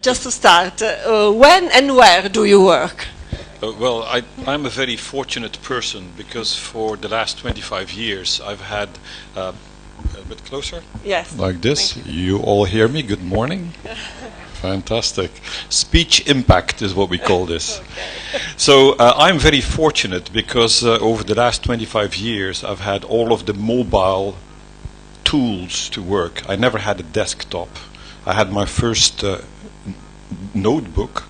just to start, when and where do you work? Well, I'm a very fortunate person because for the last 25 years I've had a bit closer. Yes. Like this. You all hear me? Good morning. Fantastic. Speech impact is what we call this. Okay. So I'm very fortunate because over the last 25 years I've had all of the mobile tools to work. I never had a desktop. I had my first notebook,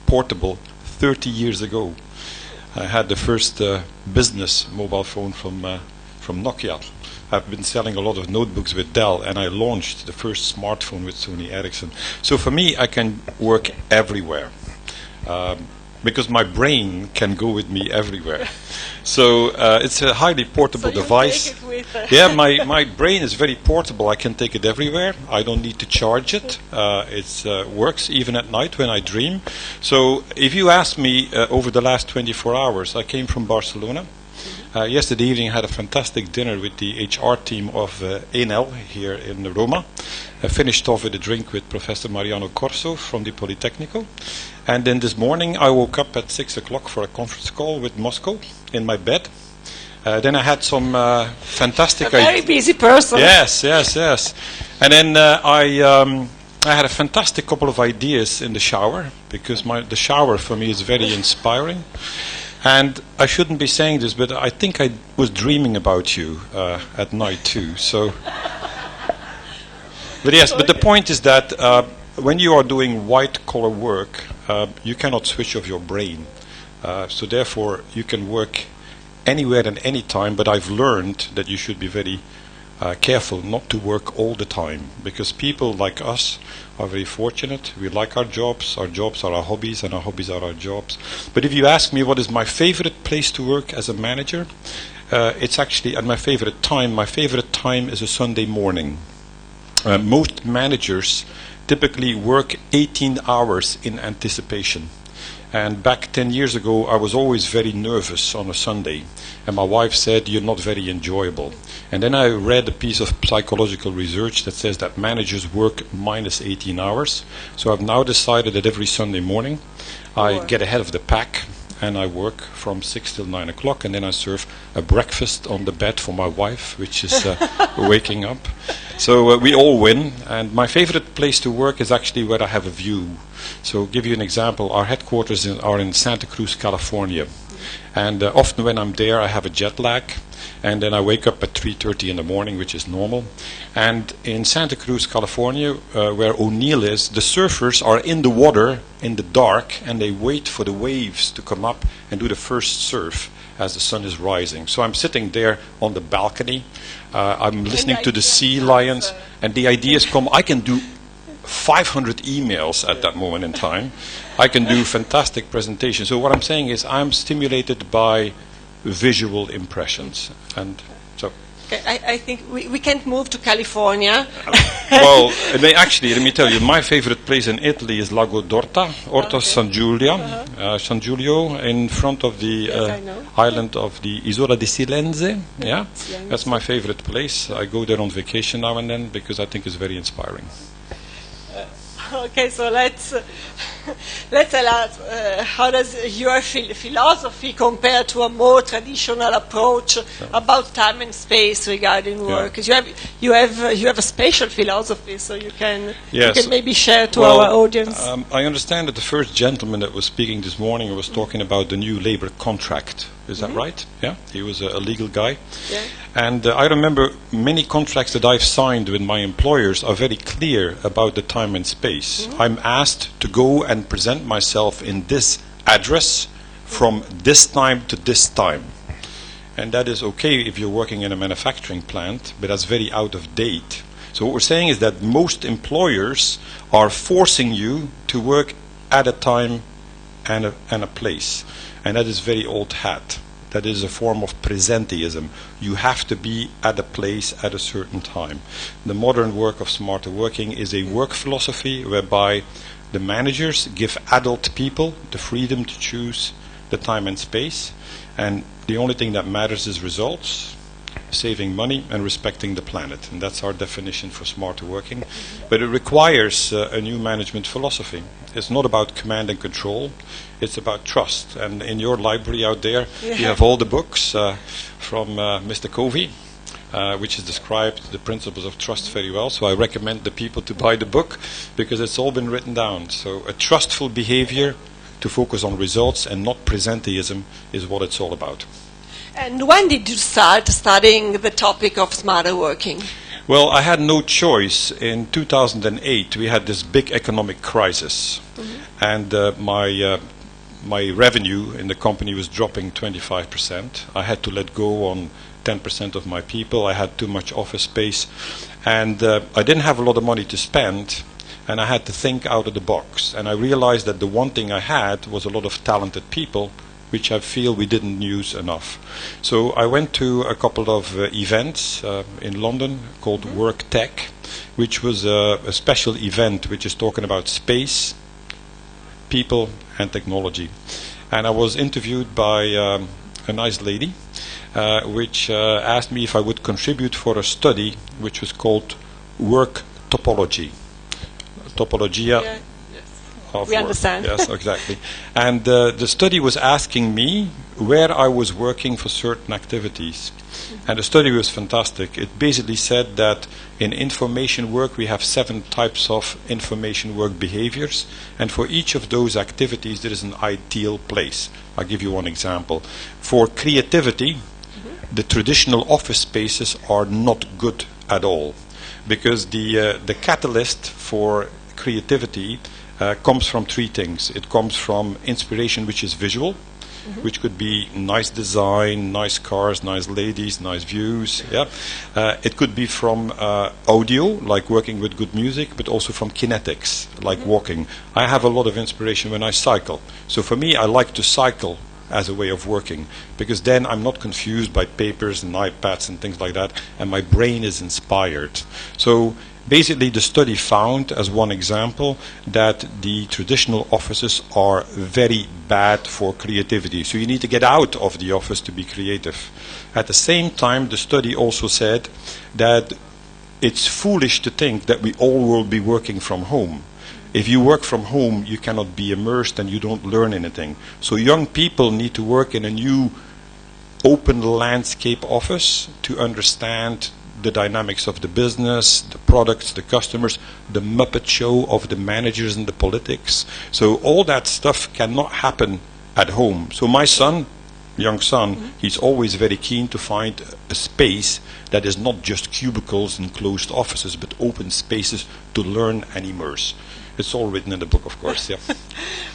portable, 30 years ago. I had the first business mobile phone from Nokia. I've been selling a lot of notebooks with Dell, and I launched the first smartphone with Sony Ericsson. So for me, I can work everywhere because my brain can go with me everywhere. So it's a highly portable device. Take it with, yeah, my brain is very portable. I can take it everywhere. I don't need to charge it. It works even at night when I dream. So if you ask me over the last 24 hours, I came from Barcelona. Yesterday evening I had a fantastic dinner with the HR team of Enel here in Roma. I finished off with a drink with Professor Mariano Corso from the Politecnico. And then this morning I woke up at 6 o'clock for a conference call with Moscow in my bed. Then I had some fantastic... A very busy person. Yes. And then I had a fantastic couple of ideas in the shower, because the shower for me is very inspiring. And I shouldn't be saying this, but I think I was dreaming about you at night too. So, but yes, but the point is that when you are doing white-collar work, you cannot switch off your brain. So therefore, you can work anywhere and any time. But I've learned that you should be very careful not to work all the time, because people like us are very fortunate. We like our jobs are our hobbies, and our hobbies are our jobs. But if you ask me what is my favorite place to work as a manager, it's actually at my favorite time is a Sunday morning. Most managers typically work 18 hours in anticipation. And back 10 years ago, I was always very nervous on a Sunday. And my wife said, "You're not very enjoyable." And then I read a piece of psychological research that says that managers work minus 18 hours. So I've now decided that every Sunday morning, I get ahead of the pack and I work from 6 till 9 o'clock. And then I serve a breakfast on the bed for my wife, which is waking up. So we all win. And my favorite place to work is actually where I have a view. So give you an example, our headquarters are in Santa Cruz, California. And often when I'm there, I have a jet lag. And then I wake up at 3:30 in the morning, which is normal. And in Santa Cruz, California, where O'Neill is, the surfers are in the water in the dark, and they wait for the waves to come up and do the first surf as the sun is rising. So I'm sitting there on the balcony. I'm listening to the sea lions, and the ideas come. I can do 500 emails at that moment in time. I can do fantastic presentations. So what I'm saying is I'm stimulated by visual impressions. And so... Okay, I think we can't move to California. Well, actually, let me tell you, my favorite place in Italy is Lago d'Orta, Orto San Giulio, in front of the island of the Isola di Silenze. Yeah, that's my favorite place. I go there on vacation now and then because I think it's very inspiring. Okay, so let's tell us how does your philosophy compare to a more traditional approach about time and space regarding work? Yeah. You have a spatial philosophy, so you can maybe share to our audience. I understand that the first gentleman that was speaking this morning was talking about the new labor contract. Is that right? Yeah, he was a legal guy. Yeah. And I remember many contracts that I've signed with my employers are very clear about the time and space. I'm asked to go and present myself in this address from this time to this time. And that is okay if you're working in a manufacturing plant, but that's very out of date. So what we're saying is that most employers are forcing you to work at a time and a place. And that is very old hat. That is a form of presenteeism. You have to be at a place at a certain time. The modern work of smarter working is a work philosophy whereby the managers give adult people the freedom to choose the time and space, and the only thing that matters is results. saving money, and respecting the planet. And that's our definition for smarter working. But it requires a new management philosophy. It's not about command and control. It's about trust. And in your library out there, you have all the books from Mr. Covey, which has described the principles of trust very well. So I recommend the people to buy the book because it's all been written down. So a trustful behavior to focus on results and not presenteeism is what it's all about. And when did you start studying the topic of smarter working? Well, I had no choice. In 2008, we had this big economic crisis, and my revenue in the company was dropping 25%. I had to let go on 10% of my people. I had too much office space, and I didn't have a lot of money to spend, and I had to think out of the box. And I realized that the one thing I had was a lot of talented people, which I feel we didn't use enough. So I went to a couple of events in London called Work Tech, which was a special event which is talking about space, people and technology. And I was interviewed by a nice lady which asked me if I would contribute for a study which was called Work Topology. Topologia. Yeah. Of We work. understand. Yes, exactly. And the study was asking me where I was working for certain activities. And the study was fantastic. It basically said that in information work we have 7 types of information work behaviors, and for each of those activities there is an ideal place. I'll give you one example. For creativity, the traditional office spaces are not good at all, because the catalyst for creativity comes from 3 things. It comes from inspiration, which is visual, which could be nice design, nice cars, nice ladies, nice views. Yeah, it could be from audio, like working with good music, but also from kinetics, like walking. I have a lot of inspiration when I cycle. So for me, I like to cycle as a way of working, because then I'm not confused by papers and iPads and things like that, and my brain is inspired. So basically, the study found, as one example, that the traditional offices are very bad for creativity. So you need to get out of the office to be creative. At the same time, the study also said that it's foolish to think that we all will be working from home. If you work from home, you cannot be immersed and you don't learn anything. So young people need to work in a new open landscape office to understand the dynamics of the business, the products, the customers, the Muppet show of the managers and the politics. So all that stuff cannot happen at home. So my son, young son, he's always very keen to find a space that is not just cubicles and closed offices, but open spaces to learn and immerse. It's all written in the book, of course, yeah.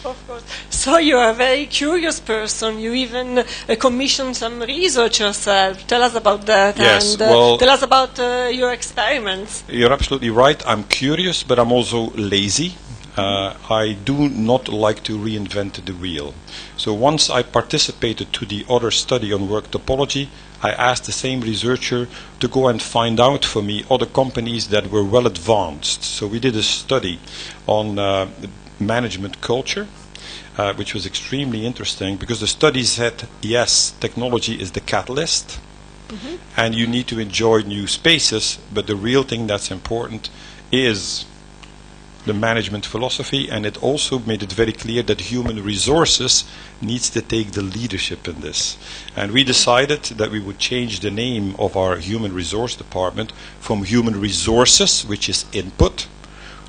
Of course. So you are a very curious person. You even commissioned some research yourself. Tell us about that. Yes, and well, tell us about your experiments. You're absolutely right. I'm curious, but I'm also lazy. I do not like to reinvent the wheel. So once I participated to the other study on work topology, I asked the same researcher to go and find out for me other companies that were well advanced. So we did a study on management culture, which was extremely interesting, because the study said, yes, technology is the catalyst, and you need to enjoy new spaces, but the real thing that's important is the management philosophy, and it also made it very clear that human resources needs to take the leadership in this. And we decided that we would change the name of our human resource department from human resources, which is input,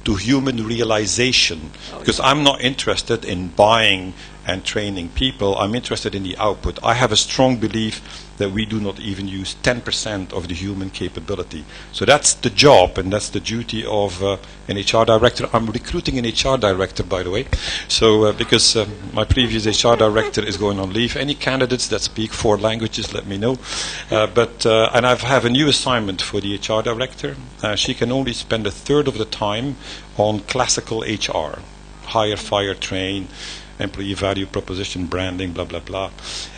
to human realization. Because I'm not interested in buying and training people, I'm interested in the output. I have a strong belief that we do not even use 10% of the human capability. So that's the job, and that's the duty of an HR director. I'm recruiting an HR director, by the way, so because my previous HR director is going on leave. Any candidates that speak 4 languages, let me know. And I have a new assignment for the HR director. She can only spend a third of the time on classical HR, hire, fire, train, employee value proposition, branding, blah, blah, blah.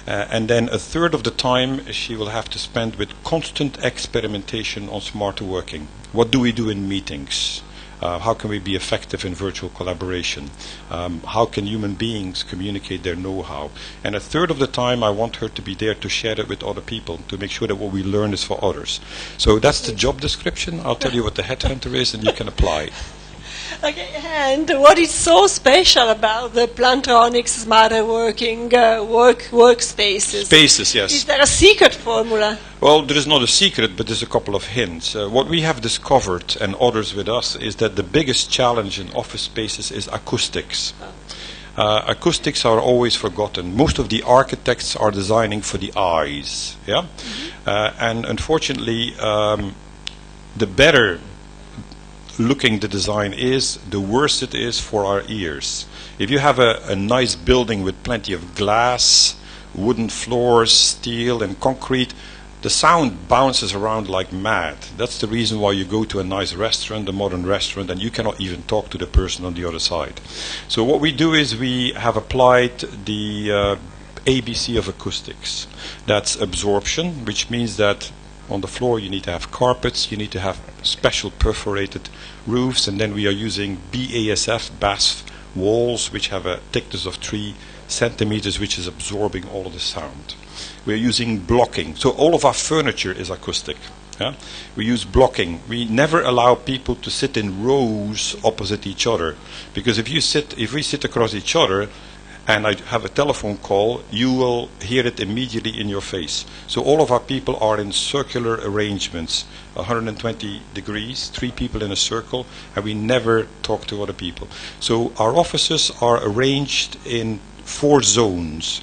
And then a third of the time she will have to spend with constant experimentation on smarter working. What do we do in meetings? How can we be effective in virtual collaboration? How can human beings communicate their know-how? And a third of the time I want her to be there to share it with other people, to make sure that what we learn is for others. So that's the job description. I'll tell you what the headhunter is and you can apply. Okay, and what is so special about the Plantronics smart working workspaces? Spaces, yes. Is there a secret formula? Well, there is not a secret, but there's a couple of hints. What we have discovered, and others with us, is that the biggest challenge in office spaces is acoustics. Acoustics are always forgotten. Most of the architects are designing for the eyes, yeah? And unfortunately, the better looking the design is, the worse it is for our ears. If you have a nice building with plenty of glass, wooden floors, steel and concrete, the sound bounces around like mad. That's the reason why you go to a nice restaurant, a modern restaurant, and you cannot even talk to the person on the other side. So what we do is we have applied the ABC of acoustics. That's absorption, which means that on the floor you need to have carpets, you need to have special perforated roofs, and then we are using BASF, BASF walls, which have a thickness of 3 centimeters, which is absorbing all of the sound. We are using blocking, so all of our furniture is acoustic. Yeah? We use blocking. We never allow people to sit in rows opposite each other, because if we sit across each other, and I have a telephone call, you will hear it immediately in your face. So all of our people are in circular arrangements, 120 degrees, 3 people in a circle, and we never talk to other people. So our offices are arranged in 4 zones.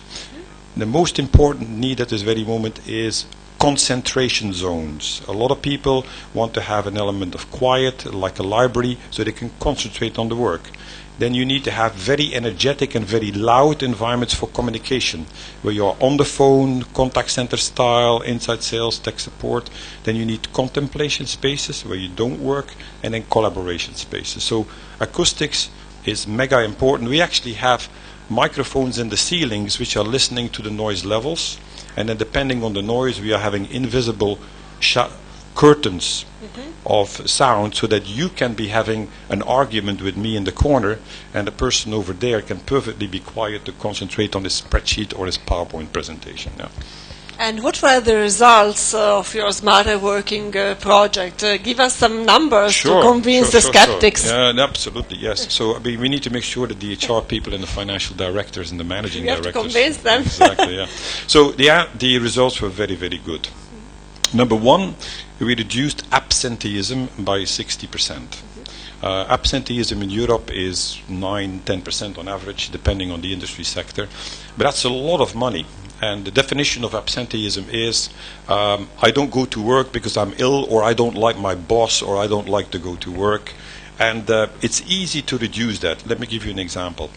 The most important need at this very moment is concentration zones. A lot of people want to have an element of quiet, like a library, so they can concentrate on the work. Then you need to have very energetic and very loud environments for communication, where you are on the phone, contact center style, inside sales, tech support. Then you need contemplation spaces where you don't work, and then collaboration spaces. So acoustics is mega important. We actually have microphones in the ceilings which are listening to the noise levels, and then depending on the noise we are having invisible curtains of sound, so that you can be having an argument with me in the corner and the person over there can perfectly be quiet to concentrate on his spreadsheet or his PowerPoint presentation. Yeah. And what were the results of your smarter working project? Give us some numbers to convince the skeptics. Yeah, absolutely, yes. So we need to make sure that the HR people and the financial directors and the managing directors... You have to convince them. Exactly, yeah. So the results were very, very good. Number one, we reduced absenteeism by 60%. Absenteeism in Europe is 9-10% on average, depending on the industry sector. But that's a lot of money. And the definition of absenteeism is I don't go to work because I'm ill, or I don't like my boss, or I don't like to go to work. And it's easy to reduce that. Let me give you an example.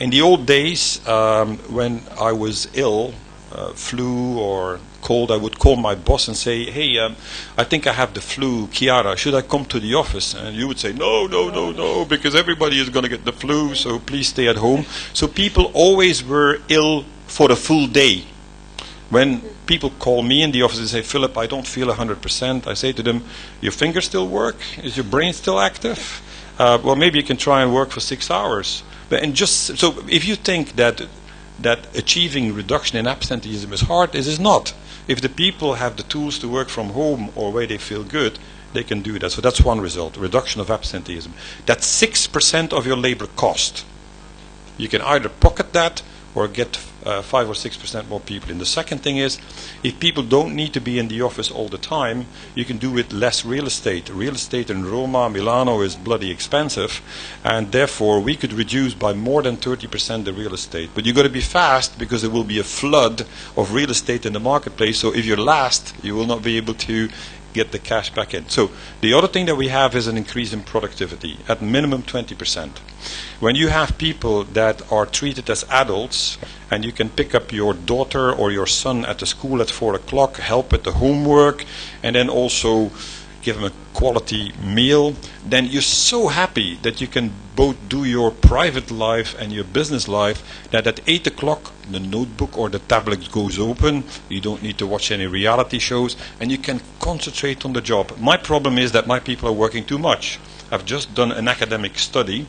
In the old days, when I was ill, flu or cold, I would call my boss and say, hey, I think I have the flu, Chiara, should I come to the office? And you would say, no, because everybody is going to get the flu, so please stay at home. So people always were ill for a full day. When people call me in the office and say, Philip, I don't feel 100%, I say to them, your fingers still work? Is your brain still active? Well, maybe you can try and work for 6 hours. So if you think that achieving reduction in absenteeism is hard, it is not. If the people have the tools to work from home or where they feel good, they can do that. So that's one result, reduction of absenteeism. That's 6% of your labor cost. You can either pocket that or get 5 or 6% more people in. The second thing is, if people don't need to be in the office all the time, you can do with less real estate. Real estate in Roma, Milano is bloody expensive, and therefore we could reduce by more than 30% the real estate. But you've got to be fast, because there will be a flood of real estate in the marketplace, so if you're last, you will not be able to get the cash back in. So the other thing that we have is an increase in productivity, at minimum 20%. When you have people that are treated as adults, and you can pick up your daughter or your son at the school at 4 o'clock, help with the homework, and then also give them a quality meal, then you're so happy that you can both do your private life and your business life, that at 8 o'clock the notebook or the tablet goes open, you don't need to watch any reality shows, and you can concentrate on the job. My problem is that my people are working too much. have just done an academic study,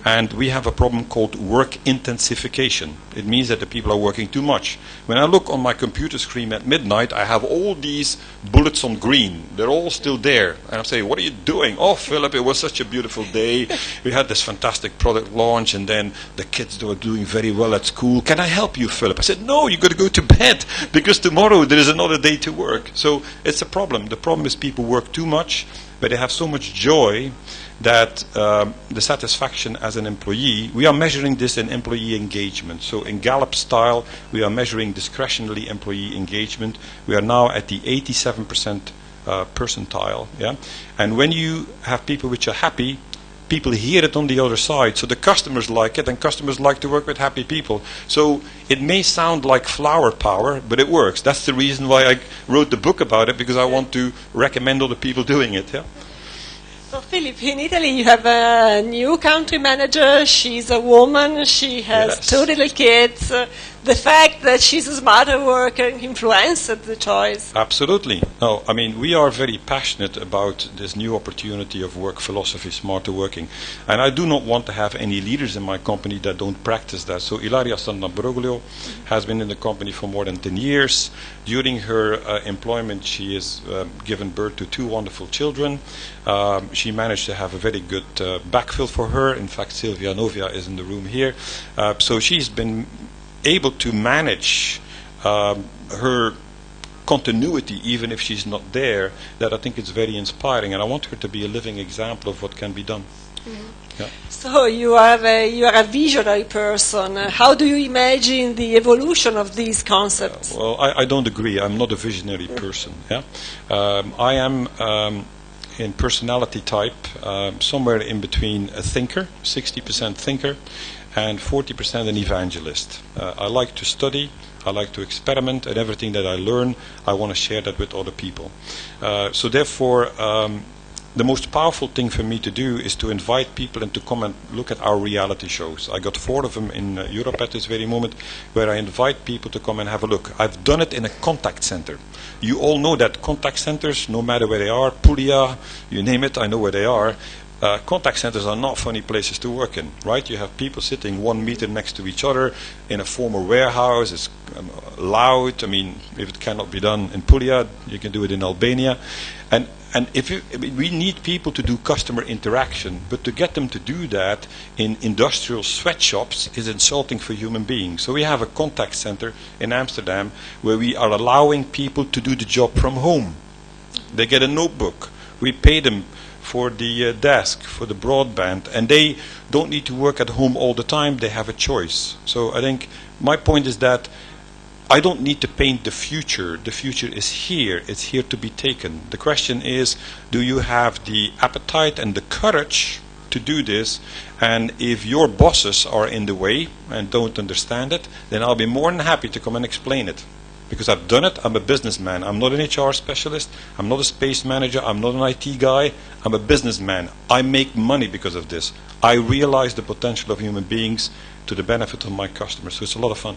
and we have a problem called work intensification. It means that the people are working too much. When I look on my computer screen at midnight, I have all these bullets on green. They're all still there. And I'm saying, what are you doing? Oh, Philip, it was such a beautiful day. We had this fantastic product launch, and then the kids were doing very well at school. Can I help you, Philip? I said, no, you've got to go to bed, because tomorrow there is another day to work. So it's a problem. The problem is people work too much, but they have so much joy that the satisfaction as an employee, we are measuring this in employee engagement. So in Gallup style, we are measuring discretionary employee engagement. We are now at the 87% percentile. Yeah? And when you have people which are happy, people hear it on the other side. So the customers like it, and customers like to work with happy people. So it may sound like flower power, but it works. That's the reason why I wrote the book about it, because I want to recommend other people doing it. Yeah? So, Philip, in Italy you have a new country manager. She's a woman. She has 2 little kids. The fact that she's a smarter worker influenced the choice. Absolutely. No, I mean, we are very passionate about this new opportunity of work philosophy, smarter working. And I do not want to have any leaders in my company that don't practice that. So Ilaria Sannabroglio has been in the company for more than 10 years. During her employment, she has given birth to 2 wonderful children. She managed to have a very good backfill for her. In fact, Silvia Novia is in the room here. So she's been able to manage her continuity even if she's not there. That I think is very inspiring, and I want her to be a living example of what can be done. Mm-hmm. Yeah. So you are a visionary person. How do you imagine the evolution of these concepts? Well, I don't agree. I'm not a visionary person. Yeah, I am in personality type somewhere in between a thinker, 60% thinker, and 40% an evangelist. I like to study, I like to experiment, and everything that I learn, I want to share that with other people. So therefore, the most powerful thing for me to do is to invite people and to come and look at our reality shows. I got 4 of them in Europe at this very moment, where I invite people to come and have a look. I've done it in a contact center. You all know that contact centers, no matter where they are, Puglia, you name it, I know where they are. Contact centers are not funny places to work in, right? You have people sitting 1 meter next to each other in a former warehouse. It's loud. I mean, if it cannot be done in Puglia, you can do it in Albania. And we need people to do customer interaction, but to get them to do that in industrial sweatshops is insulting for human beings. So we have a contact center in Amsterdam where we are allowing people to do the job from home. They get a notebook. We pay them for the desk, for the broadband, and they don't need to work at home all the time. They have a choice. So I think my point is that I don't need to paint the future. The future is here. It's here to be taken. The question is, do you have the appetite and the courage to do this? And if your bosses are in the way and don't understand it, then I'll be more than happy to come and explain it. Because I've done it. I'm a businessman. I'm not an HR specialist. I'm not a space manager. I'm not an IT guy. I'm a businessman. I make money because of this. I realize the potential of human beings to the benefit of my customers. So it's a lot of fun.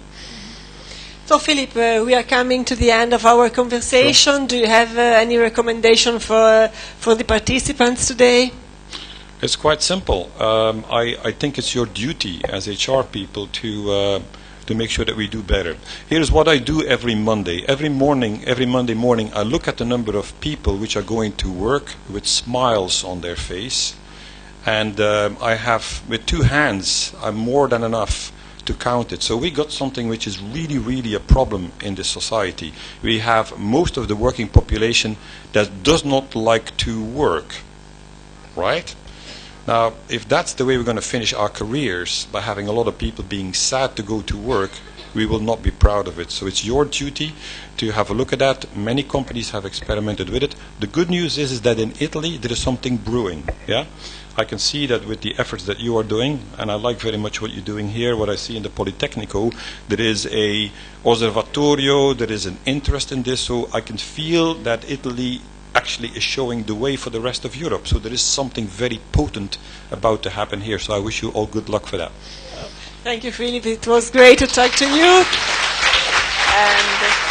So, Philip, we are coming to the end of our conversation. Sure. Do you have any recommendation for the participants today? It's quite simple. I think it's your duty as HR people to make sure that we do better. Here's what I do every Monday. Every Monday morning, I look at the number of people which are going to work with smiles on their face. And I have, with 2 hands, I'm more than enough to count it. So we got something which is really, really a problem in this society. We have most of the working population that does not like to work, right? Now, if that's the way we're going to finish our careers, by having a lot of people being sad to go to work, we will not be proud of it. So it's your duty to have a look at that. Many companies have experimented with it. The good news is that in Italy there is something brewing. Yeah, I can see that with the efforts that you are doing, and I like very much what you're doing here. What I see in the Politecnico, there is a osservatorio, there is an interest in this. So I can feel that Italy actually is showing the way for the rest of Europe. So there is something very potent about to happen here. So I wish you all good luck for that. Thank you, Philip. It was great to talk to you. And